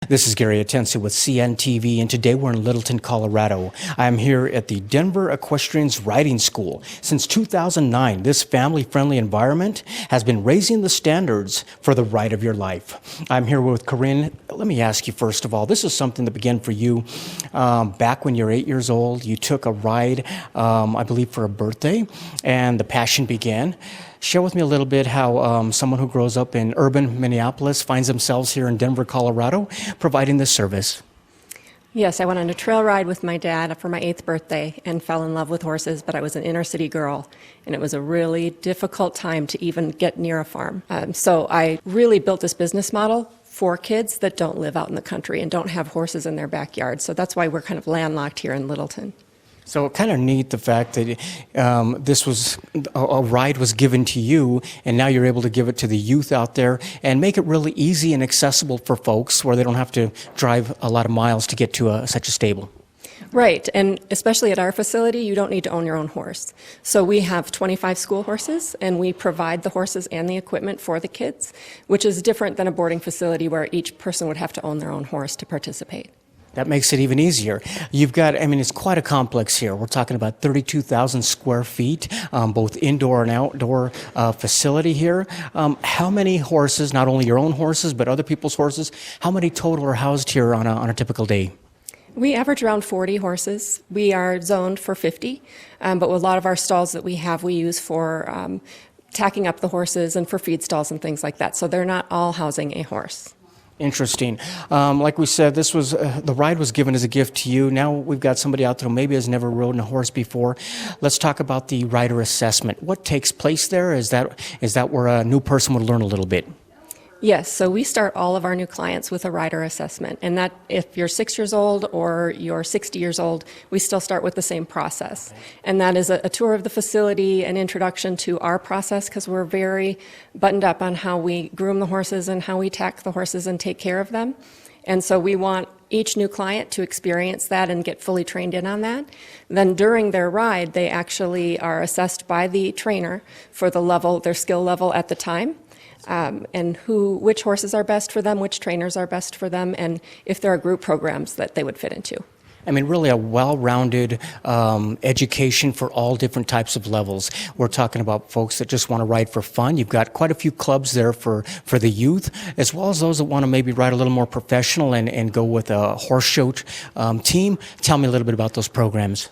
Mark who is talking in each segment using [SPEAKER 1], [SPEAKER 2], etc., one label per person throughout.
[SPEAKER 1] This is Gary Atensi with CNTV, and today we're in Littleton, Colorado. I'm here at the Denver Equestrians Riding School. Since 2009, this family-friendly environment has been raising the standards for the ride of your life. I'm here with Corinne. Let me ask you, first of all, this is something that began for you back when you were 8 years old. You took a ride, I believe, for a birthday, and the passion began. Share with me a little bit how someone who grows up in urban Minneapolis finds themselves here in Denver, Colorado, providing this service.
[SPEAKER 2] Yes, I went on a trail ride with my dad for my 8th birthday and fell in love with horses, but I was an inner city girl, and it was a really difficult time to even get near a farm. So I really built this business model for kids that don't live out in the country and don't have horses in their backyard. So that's why we're kind of landlocked here in Littleton.
[SPEAKER 1] So kind of neat the fact that this was a ride was given to you, and now you're able to give it to the youth out there and make it really easy and accessible for folks where they don't have to drive a lot of miles to get to such a stable.
[SPEAKER 2] Right, and especially at our facility, you don't need to own your own horse. So we have 25 school horses, and we provide the horses and the equipment for the kids, which is different than a boarding facility where each person would have to own their own horse to participate.
[SPEAKER 1] That makes it even easier. You've got, I mean, it's quite a complex here. We're talking about 32,000 square feet, both indoor and outdoor facility here. How many horses, not only your own horses, but other people's horses, how many total are housed here on a typical day?
[SPEAKER 2] We average around 40 horses. We are zoned for 50, but a lot of our stalls that we have, we use for tacking up the horses and for feed stalls and things like that. So they're not all housing a horse.
[SPEAKER 1] Interesting. Like we said, this was the ride was given as a gift to you. Now we've got somebody out there who maybe has never ridden a horse before. Let's talk about the rider assessment. What takes place there? Is that where a new person would learn a little bit?
[SPEAKER 2] Yes, so we start all of our new clients with a rider assessment, and that if you're 6 years old or you're 60 years old, we still start with the same process. And that is a tour of the facility, an introduction to our process, because we're very buttoned up on how we groom the horses and how we tack the horses and take care of them. And so we want each new client to experience that and get fully trained in on that. Then during their ride, they actually are assessed by the trainer for the level, their skill level at the time. And which horses are best for them, which trainers are best for them, and if there are group programs that they would fit into.
[SPEAKER 1] I mean, really a well-rounded education for all different types of levels. We're talking about folks that just want to ride for fun. You've got quite a few clubs there for the youth, as well as those that want to maybe ride a little more professional and go with a horse show team. Tell me a little bit about those programs.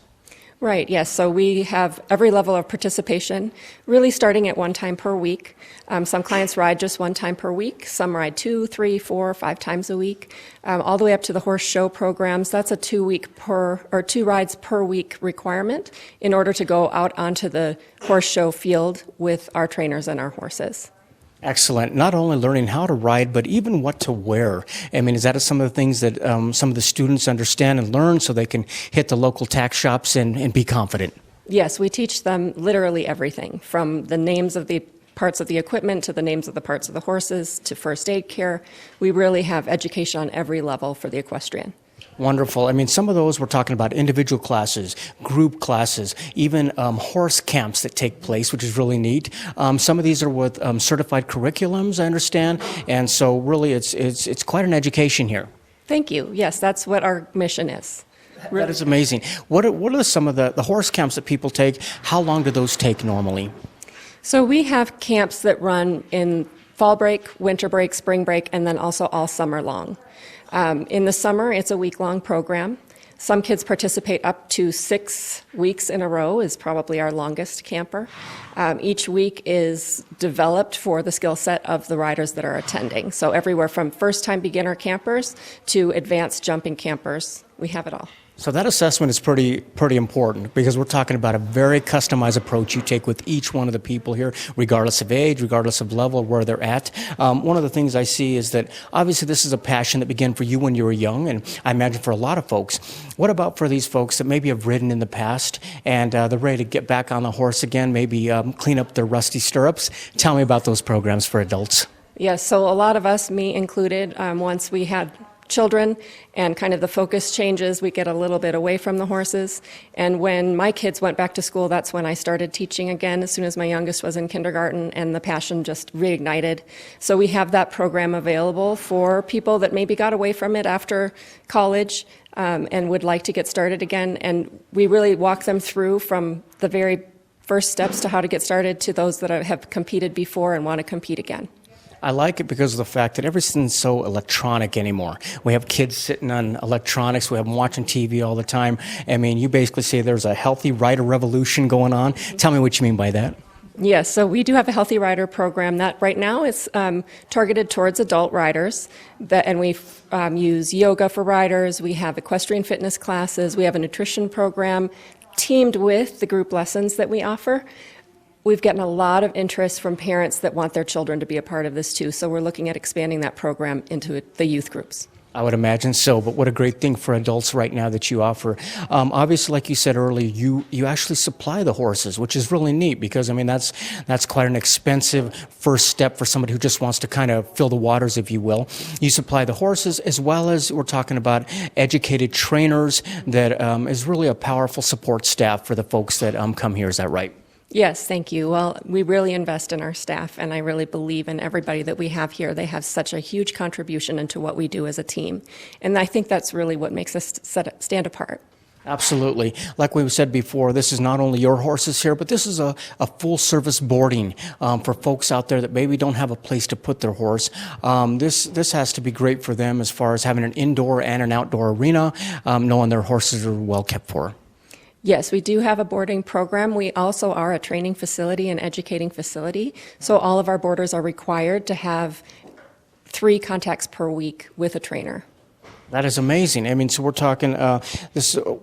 [SPEAKER 2] Right, yes. So we have every level of participation, really starting at 1 time per week. Some clients ride just 1 time per week. Some ride 2, 3, 4, 5 times a week. All the way up to the horse show programs. That's a 2 rides per week requirement in order to go out onto the horse show field with our trainers and our horses.
[SPEAKER 1] Excellent. Not only learning how to ride, but even what to wear. I mean, is that some of the things that some of the students understand and learn so they can hit the local tack shops and be confident?
[SPEAKER 2] Yes, we teach them literally everything, from the names of the parts of the equipment to the names of the parts of the horses to first aid care. We really have education on every level for the equestrian.
[SPEAKER 1] Wonderful. I mean, some of those we're talking about individual classes, group classes, even horse camps that take place, which is really neat. Some of these are with certified curriculums, I understand, and so really it's quite an education here.
[SPEAKER 2] Thank you. Yes, that's what our mission is.
[SPEAKER 1] That is amazing. What are some of the horse camps that people take? How long do those take normally?
[SPEAKER 2] So we have camps that run in fall break, winter break, spring break, and then also all summer long. In the summer, it's a week-long program. Some kids participate up to 6 weeks in a row, is probably our longest camper. Each week is developed for the skill set of the riders that are attending. So everywhere from first-time beginner campers to advanced jumping campers, we have it all.
[SPEAKER 1] So that assessment is pretty important, because we're talking about a very customized approach you take with each one of the people here, regardless of age, regardless of level, where they're at. One of the things I see is that obviously this is a passion that began for you when you were young, and I imagine for a lot of folks. What about for these folks that maybe have ridden in the past and they're ready to get back on the horse again, maybe clean up their rusty stirrups? Tell me about those programs for adults.
[SPEAKER 2] Yes, so a lot of us, me included, once we had children, and kind of the focus changes. We get a little bit away from the horses. And when my kids went back to school, that's when I started teaching again, as soon as my youngest was in kindergarten, and the passion just reignited. So we have that program available for people that maybe got away from it after college and would like to get started again. And we really walk them through from the very first steps to how to get started to those that have competed before and want to compete again.
[SPEAKER 1] I like it because of the fact that everything's so electronic anymore. We have kids sitting on electronics. We have them watching TV all the time. I mean, you basically say there's a healthy rider revolution going on. Tell me what you mean by that.
[SPEAKER 2] Yes, so we do have a Healthy Rider program that right now is targeted towards adult riders, and we use yoga for riders, we have equestrian fitness classes, we have a nutrition program teamed with the group lessons that we offer. We've gotten a lot of interest from parents that want their children to be a part of this too, so we're looking at expanding that program into the youth groups.
[SPEAKER 1] I would imagine so, but what a great thing for adults right now that you offer. Obviously, like you said earlier, you actually supply the horses, which is really neat because, I mean, that's quite an expensive first step for somebody who just wants to kind of fill the waters, if you will. You supply the horses as well as we're talking about educated trainers that is really a powerful support staff for the folks that come here. Is that right?
[SPEAKER 2] Yes, thank you. Well, we really invest in our staff, and I really believe in everybody that we have here. They have such a huge contribution into what we do as a team, and I think that's really what makes us stand apart.
[SPEAKER 1] Absolutely. Like we said before, this is not only your horses here, but this is a full-service boarding for folks out there that maybe don't have a place to put their horse. This has to be great for them as far as having an indoor and an outdoor arena, knowing their horses are well kept for.
[SPEAKER 2] Yes, we do have a boarding program. We also are a training facility and educating facility. So all of our boarders are required to have 3 contacts per week with a trainer.
[SPEAKER 1] That is amazing. I mean, so we're talking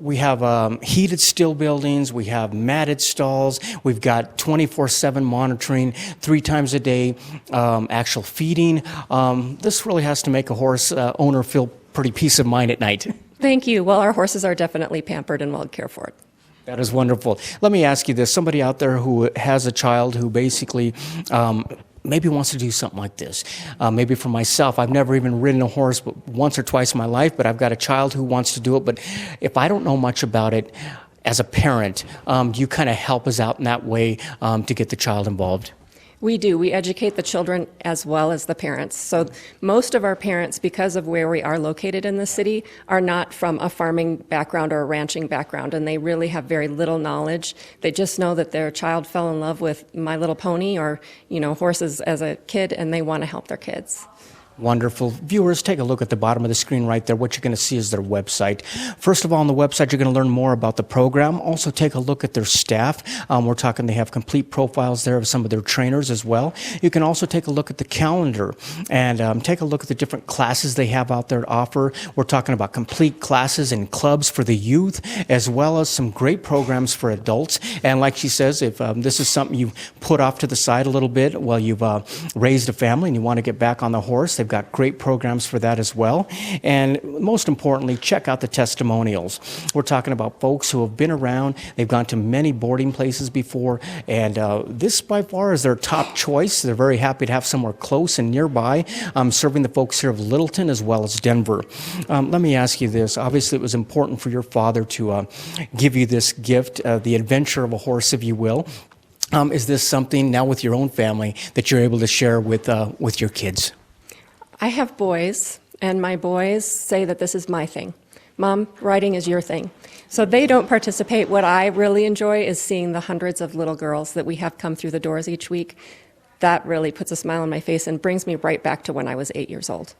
[SPEAKER 1] we have heated still buildings, we have matted stalls, we've got 24/7 monitoring, 3 times a day, actual feeding. This really has to make a horse owner feel pretty peace of mind at night.
[SPEAKER 2] Thank you. Well, our horses are definitely pampered and well cared for.
[SPEAKER 1] That is wonderful. Let me ask you this. Somebody out there who has a child who basically maybe wants to do something like this. Maybe for myself, I've never even ridden a horse but once or twice in my life, but I've got a child who wants to do it. But if I don't know much about it as a parent, do you kind of help us out in that way to get the child involved?
[SPEAKER 2] We do. We educate the children as well as the parents. So most of our parents, because of where we are located in the city, are not from a farming background or a ranching background, and they really have very little knowledge. They just know that their child fell in love with My Little Pony or, horses as a kid, and they want to help their kids.
[SPEAKER 1] Wonderful. Viewers, take a look at the bottom of the screen right there. What you're going to see is their website. First of all, on the website, you're going to learn more about the program. Also, take a look at their staff. We're talking they have complete profiles there of some of their trainers as well. You can also take a look at the calendar and take a look at the different classes they have out there to offer. We're talking about complete classes and clubs for the youth, as well as some great programs for adults. And like she says, if this is something you've put off to the side a little bit while you've raised a family and you want to get back on the horse, they've got great programs for that as well. And most importantly, check out the testimonials. We're talking about folks who have been around. They've gone to many boarding places before, and this by far is their top choice. They're very happy to have somewhere close and nearby, serving the folks here of Littleton as well as Denver. Let me ask you this. Obviously, it was important for your father to give you this gift, the adventure of a horse, if you will. Is this something now with your own family that you're able to share with your kids?
[SPEAKER 2] I have boys, and my boys say that this is my thing. Mom, riding is your thing. So they don't participate. What I really enjoy is seeing the hundreds of little girls that we have come through the doors each week. That really puts a smile on my face and brings me right back to when I was 8 years old.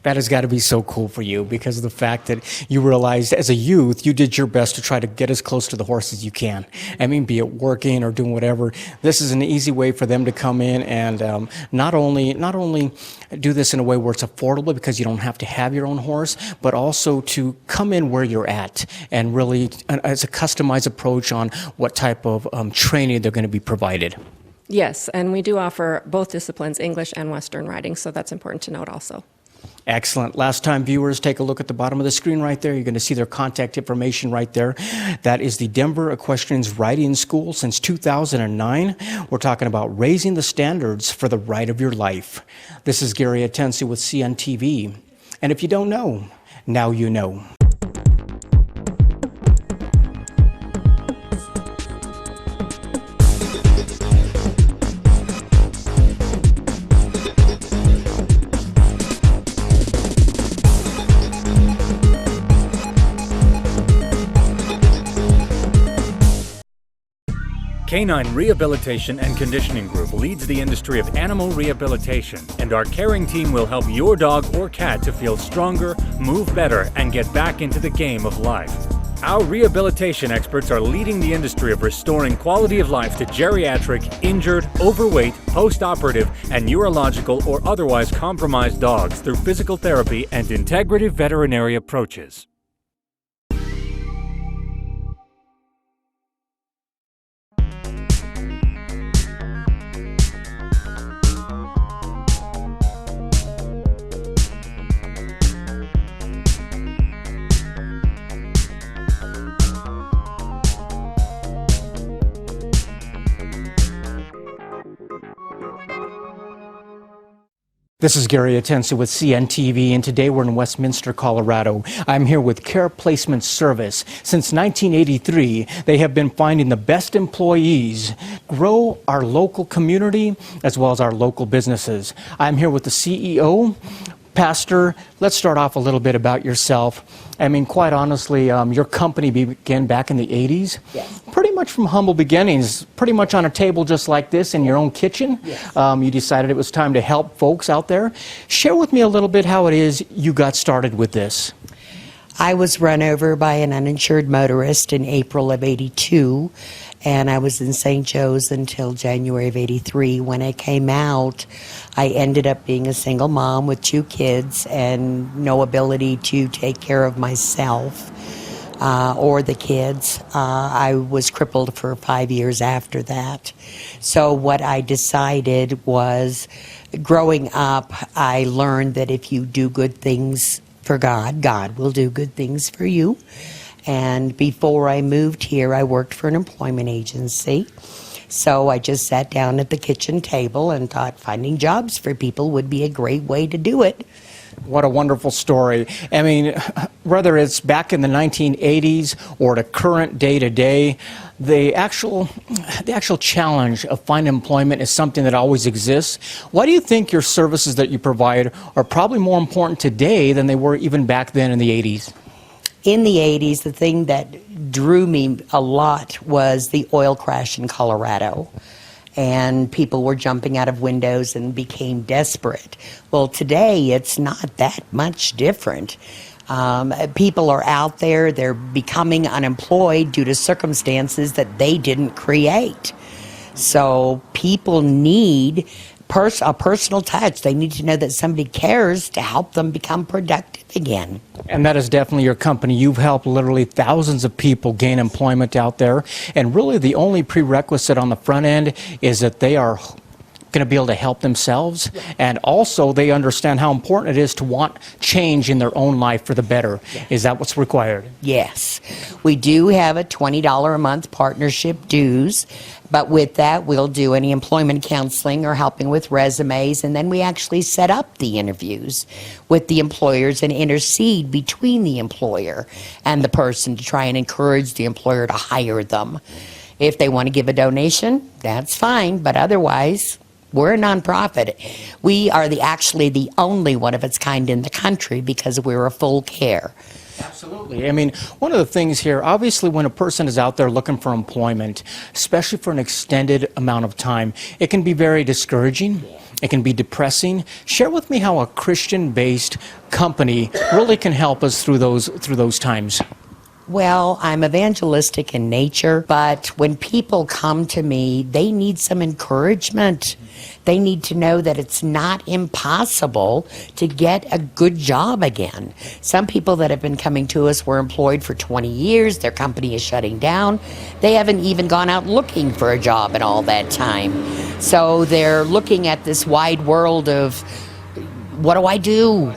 [SPEAKER 1] That has got to be so cool for you because of the fact that you realized as a youth, you did your best to try to get as close to the horse as you can. I mean, be it working or doing whatever. This is an easy way for them to come in and not only do this in a way where it's affordable because you don't have to have your own horse, but also to come in where you're at and really as a customized approach on what type of training they're going to be provided.
[SPEAKER 2] Yes, and we do offer both disciplines, English and Western riding, so that's important to note also.
[SPEAKER 1] Excellent. Last time viewers, take a look at the bottom of the screen right there. You're going to see their contact information right there. That is the Denver Equestrians Riding School since 2009. We're talking about raising the standards for the ride of your life. This is Gary Atensi with CNTV. And if you don't know, now you know.
[SPEAKER 3] Canine Rehabilitation and Conditioning Group leads the industry of animal rehabilitation, and our caring team will help your dog or cat to feel stronger, move better, and get back into the game of life. Our rehabilitation experts are leading the industry of restoring quality of life to geriatric, injured, overweight, post-operative, and neurological or otherwise compromised dogs through physical therapy and integrative veterinary approaches.
[SPEAKER 1] This is Gary Atensi with CNTV, and today we're in Westminster, Colorado. I'm here with Care Placement Service. Since 1983, they have been finding the best employees, grow our local community, as well as our local businesses. I'm here with the CEO. Pastor, let's start off a little bit about yourself. I mean, quite honestly, your company began back in the 80s.
[SPEAKER 4] Yes.
[SPEAKER 1] Pretty much from humble beginnings, pretty much on a table just like this in your own kitchen.
[SPEAKER 4] Yes.
[SPEAKER 1] You decided it was time to help folks out there. Share with me a little bit how it is you got started with this.
[SPEAKER 4] I was run over by an uninsured motorist in April of '82, and I was in St. Joe's until January of '83. When I came out, I ended up being a single mom with 2 kids and no ability to take care of myself or the kids. I was crippled for 5 years after that. So what I decided was, growing up, I learned that if you do good things for God, God will do good things for you. And before I moved here, I worked for an employment agency. So I just sat down at the kitchen table and thought finding jobs for people would be a great way to do it.
[SPEAKER 1] What a wonderful story. I mean, whether it's back in the 1980s or the current day to day, the actual challenge of finding employment is something that always exists. Why do you think your services that you provide are probably more important today than they were even back then in the 80s?
[SPEAKER 4] In the 80s, the thing that drew me a lot was the oil crash in Colorado. And people were jumping out of windows and became desperate. Well, today, it's not that much different. People are out there, they're becoming unemployed due to circumstances that they didn't create. So people need a personal touch. They need to know that somebody cares to help them become productive again.
[SPEAKER 1] And that is definitely your company. You've helped literally thousands of people gain employment out there. And really the only prerequisite on the front end is that they are going to be able to help themselves. And also they understand how important it is to want change in their own life for the better. Is that what's required?
[SPEAKER 4] Yes. We do have a $20 a month partnership dues. But with that, we'll do any employment counseling or helping with resumes, and then we actually set up the interviews with the employers and intercede between the employer and the person to try and encourage the employer to hire them. If they want to give a donation, that's fine, but otherwise, we're a nonprofit. We are actually the only one of its kind in the country because we're a full care.
[SPEAKER 1] Absolutely. I mean, one of the things here, obviously when a person is out there looking for employment, especially for an extended amount of time, it can be very discouraging. It can be depressing. Share with me how a Christian-based company really can help us through those times.
[SPEAKER 4] Well, I'm evangelistic in nature, but when people come to me, they need some encouragement. They need to know that it's not impossible to get a good job again. Some people that have been coming to us were employed for 20 years. Their company is shutting down. They haven't even gone out looking for a job in all that time. So they're looking at this wide world of, what do I do?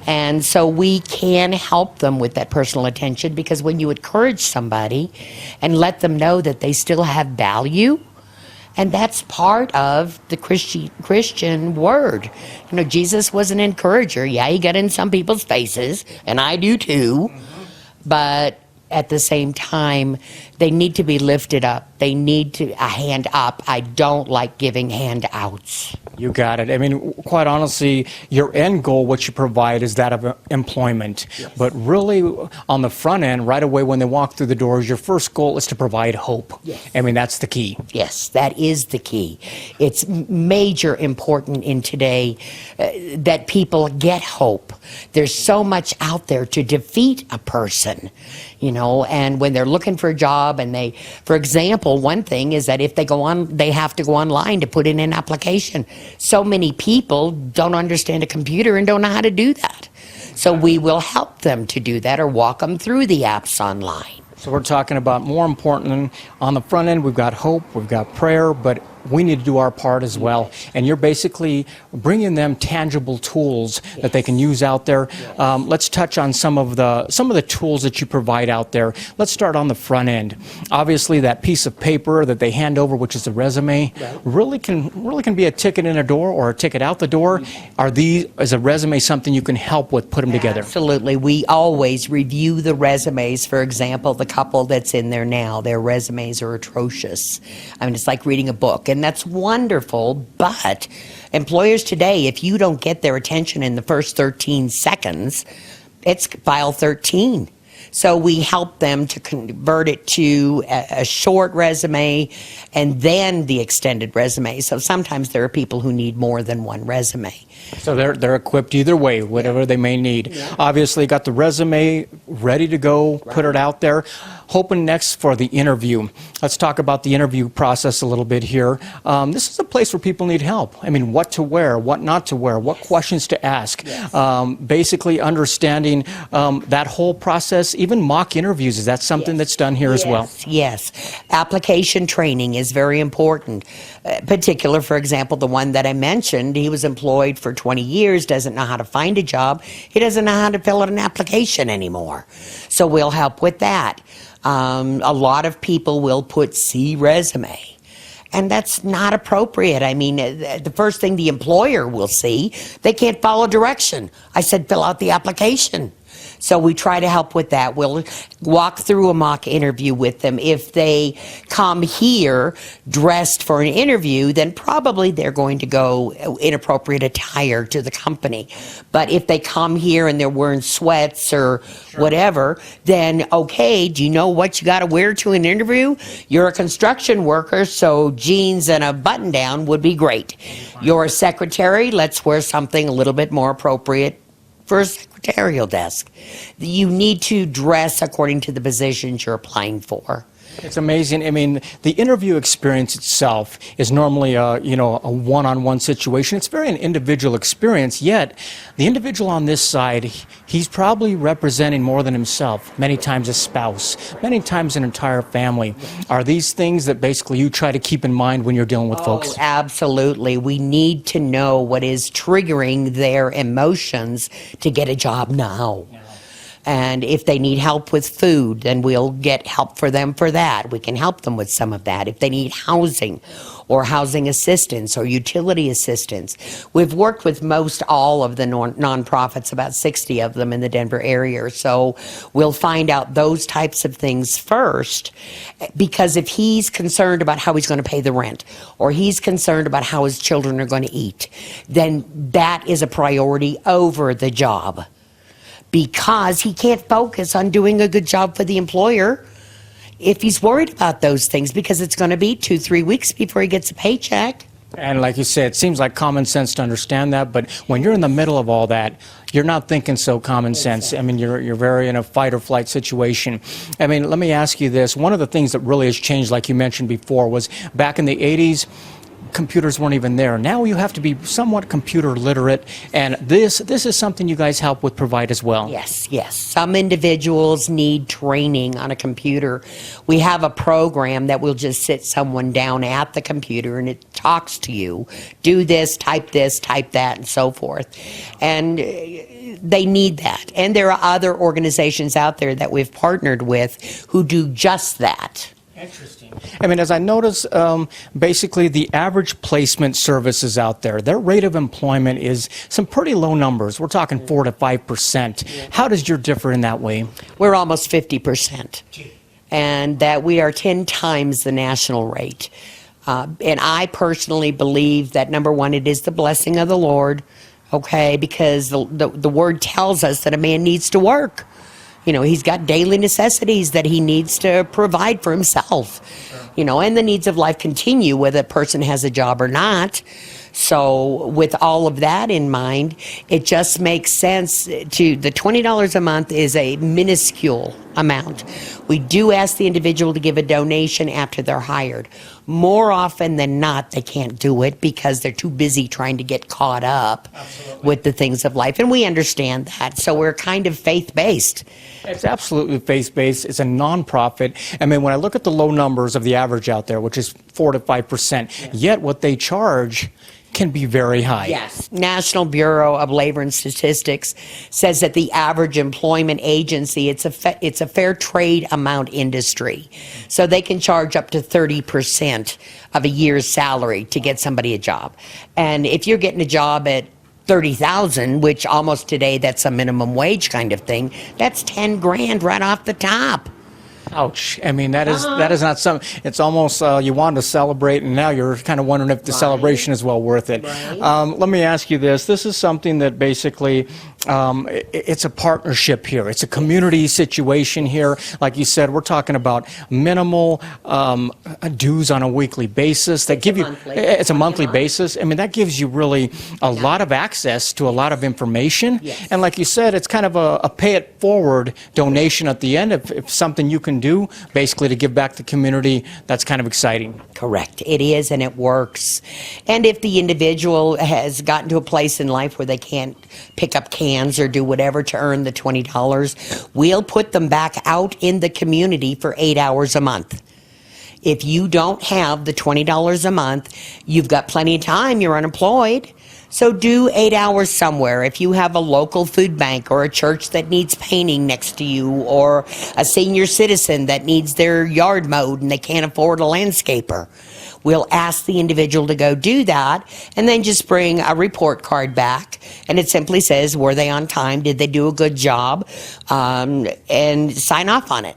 [SPEAKER 4] And so we can help them with that personal attention, because when you encourage somebody and let them know that they still have value And that's part of the Christian word. You know, Jesus was an encourager. Yeah, he got in some people's faces, and I do too. But at the same time, they need to be lifted up. They need a hand up. I don't like giving handouts.
[SPEAKER 1] You got it. I mean, quite honestly, your end goal, what you provide, is that of employment. Yes. But really, on the front end, right away when they walk through the doors, your first goal is to provide hope. Yes. I mean, that's the key.
[SPEAKER 4] Yes, that is the key. It's major important in today that people get hope. There's so much out there to defeat a person, you know, and when they're looking for a job and for example, one thing is that if they have to go online to put in an application. So many people don't understand a computer and don't know how to do that. So we will help them to do that or walk them through the apps online.
[SPEAKER 1] So we're talking about, more important, on the front end, we've got hope, we've got prayer, but we need to do our part as well. And you're basically bringing them tangible tools that they can use out there. Let's touch on some of the tools that you provide out there. Let's start on the front end. Obviously, that piece of paper that they hand over, which is a resume, really can be a ticket in a door or a ticket out the door. Is a resume something you can help with, put them together?
[SPEAKER 4] Absolutely. We always review the resumes. For example, the couple that's in there now, their resumes are atrocious. I mean, it's like reading a book. And that's wonderful, but employers today, if you don't get their attention in the first 13 seconds, it's file 13. So we help them to convert it to a short resume and then the extended resume. So sometimes there are people who need more than one resume.
[SPEAKER 1] So they're equipped either way, whatever they may need. Yeah. Obviously, got the resume ready to go, put it out there. Hoping next for the interview. Let's talk about the interview process a little bit here. This is a place where people need help. I mean, what to wear, what not to wear, what questions to ask. Yes. Basically understanding that whole process, even mock interviews. Is that something that's done here as well?
[SPEAKER 4] Yes. Application training is very important. Particular, for example, the one that I mentioned, he was employed for 20 years, doesn't know how to find a job. He doesn't know how to fill out an application anymore. So we'll help with that. A lot of people will put C resume, and that's not appropriate. I mean, the first thing the employer will see, they can't follow direction. I said, fill out the application. So we try to help with that. We'll walk through a mock interview with them. If they come here dressed for an interview, then probably they're going to go inappropriate attire to the company. But if they come here and they're wearing sweats or whatever, then okay, do you know what you got to wear to an interview? You're a construction worker, so jeans and a button-down would be great. You're a secretary, let's wear something a little bit more appropriate for a secretarial desk. You need to dress according to the positions you're applying for.
[SPEAKER 1] It's amazing. I mean, the interview experience itself is normally a one-on-one situation. It's very an individual experience, yet the individual on this side, he's probably representing more than himself, many times a spouse, many times an entire family. Are these things that basically you try to keep in mind when you're dealing with folks?
[SPEAKER 4] Absolutely. We need to know what is triggering their emotions to get a job now. And if they need help with food, then we'll get help for them for that. We can help them with some of that. If they need housing or housing assistance or utility assistance. We've worked with most all of the nonprofits, about 60 of them in the Denver area. So we'll find out those types of things first, because if he's concerned about how he's going to pay the rent or he's concerned about how his children are going to eat, then that is a priority over the job. Because he can't focus on doing a good job for the employer if he's worried about those things, because it's going to be 2-3 weeks before he gets a paycheck.
[SPEAKER 1] And like you said, it seems like common sense to understand that, but when you're in the middle of all that, you're not thinking so common sense. I mean, you're very in a fight or flight situation. I mean, let me ask you this. One of the things that really has changed, like you mentioned before, was back in the 80s, computers weren't even there. Now you have to be somewhat computer literate, and this is something you guys help with, provide as well.
[SPEAKER 4] Yes. Some individuals need training on a computer. We have a program that will just sit someone down at the computer and it talks to you. Do this, type that, and so forth. And they need that. And there are other organizations out there that we've partnered with who do just that.
[SPEAKER 1] Interesting. I mean, as I notice, basically the average placement services out there, their rate of employment is some pretty low numbers. We're talking 4 to 5%. How does your differ in that way?
[SPEAKER 4] We're almost 50%, and that we are 10 times the national rate. And I personally believe that, number one, it is the blessing of the Lord, okay, because the word tells us that a man needs to work. You know, he's got daily necessities that he needs to provide for himself. You know, and the needs of life continue whether a person has a job or not. So with all of that in mind, it just makes sense to, the $20 a month is a minuscule amount. We do ask the individual to give a donation after they're hired. More often than not, they can't do it because they're too busy trying to get caught up with the things of life. And we understand that. So we're kind of faith-based.
[SPEAKER 1] It's absolutely faith-based. It's a nonprofit. I mean, when I look at the low numbers of the average out there, which is 4 to 5%, yet what they charge can be very high.
[SPEAKER 4] Yes. National Bureau of Labor and Statistics says that the average employment agency, it's a fair trade amount industry. So they can charge up to 30% of a year's salary to get somebody a job. And if you're getting a job at 30,000, which almost today that's a minimum wage kind of thing, that's 10 grand right off the top.
[SPEAKER 1] Ouch. I mean, that is not something, it's almost, you wanted to celebrate, and now you're kind of wondering if the celebration is well worth it. Let me ask you this. This is something that basically, it's a partnership here. It's a community situation here. Like you said, we're talking about minimal dues on a weekly basis. That give you, it's a monthly basis. I mean, that gives you really a lot of access to a lot of information.
[SPEAKER 4] Yes.
[SPEAKER 1] And like you said, it's kind of a pay it forward donation at the end. If something you can do basically to give back to the community, that's kind of exciting.
[SPEAKER 4] Correct. It is, and it works. And if the individual has gotten to a place in life where they can't pick up cans or do whatever to earn the $20, we'll put them back out in the community for 8 hours a month. If you don't have the $20 a month, you've got plenty of time, you're unemployed. So do 8 hours somewhere. If you have a local food bank or a church that needs painting next to you, or a senior citizen that needs their yard mowed and they can't afford a landscaper, we'll ask the individual to go do that, and then just bring a report card back, and it simply says, were they on time, did they do a good job, and sign off on it.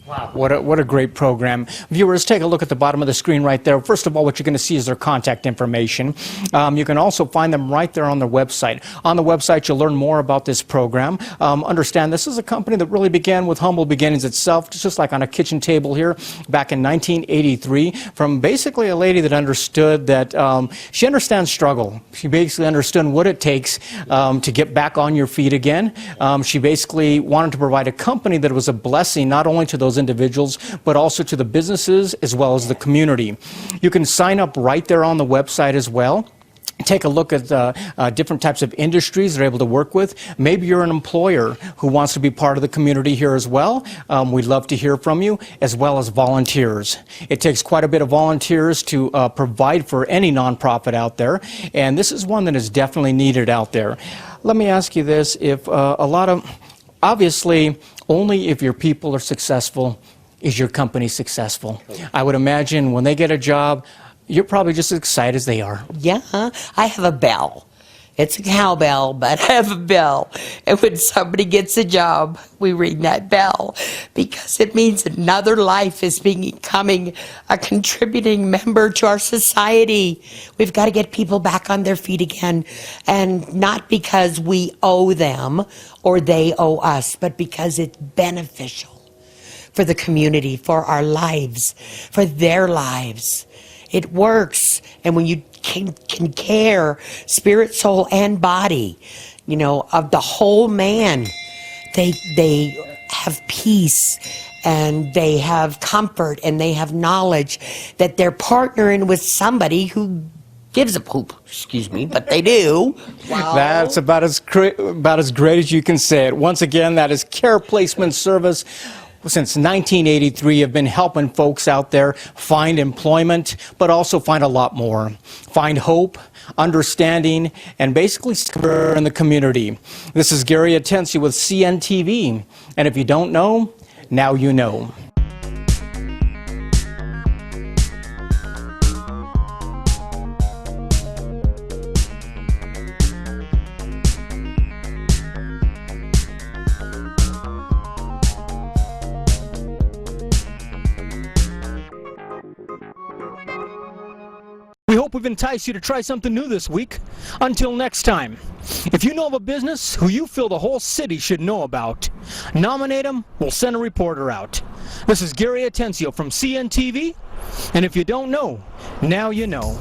[SPEAKER 1] Wow, what a great program. Viewers, take a look at the bottom of the screen right there. First of all, what you're going to see is their contact information. You can also find them right there on their website. On the website, you'll learn more about this program. Understand this is a company that really began with humble beginnings itself, just like on a kitchen table here back in 1983, from basically a lady that understood that she understands struggle. She basically understood what it takes to get back on your feet again. She basically wanted to provide a company that was a blessing not only to those individuals, but also to the businesses as well as the community. You can sign up right there on the website as well. Take a look at different types of industries they're able to work with. Maybe you're an employer who wants to be part of the community here as well. We'd love to hear from you, as well as volunteers. It takes quite a bit of volunteers to provide for any nonprofit out there, and this is one that is definitely needed out there. Let me ask you this, if obviously, only if your people are successful is your company successful. I would imagine when they get a job, you're probably just as excited as they are.
[SPEAKER 4] Yeah, I have a bell. It's a cowbell, but I have a bell. And when somebody gets a job, we ring that bell because it means another life is becoming a contributing member to our society. We've got to get people back on their feet again, and not because we owe them or they owe us, but because it's beneficial for the community, for our lives, for their lives. It works. And when you can care, spirit, soul, and body, you know, of the whole man, they have peace, and they have comfort, and they have knowledge that they're partnering with somebody who gives a poop, excuse me, but they do. Wow.
[SPEAKER 1] That's about as great as you can say it. Once again, that is Care Placement Service. Since 1983, have been helping folks out there find employment, but also find a lot more. Find hope, understanding, and basically in the community. This is Gary Atensi with CNTV, and if you don't know, now you know. hope we've enticed you to try something new this week. Until next time, if you know of a business who you feel the whole city should know about, nominate them, we'll send a reporter out. This is Gary Atencio from CNTV, and if you don't know, now you know.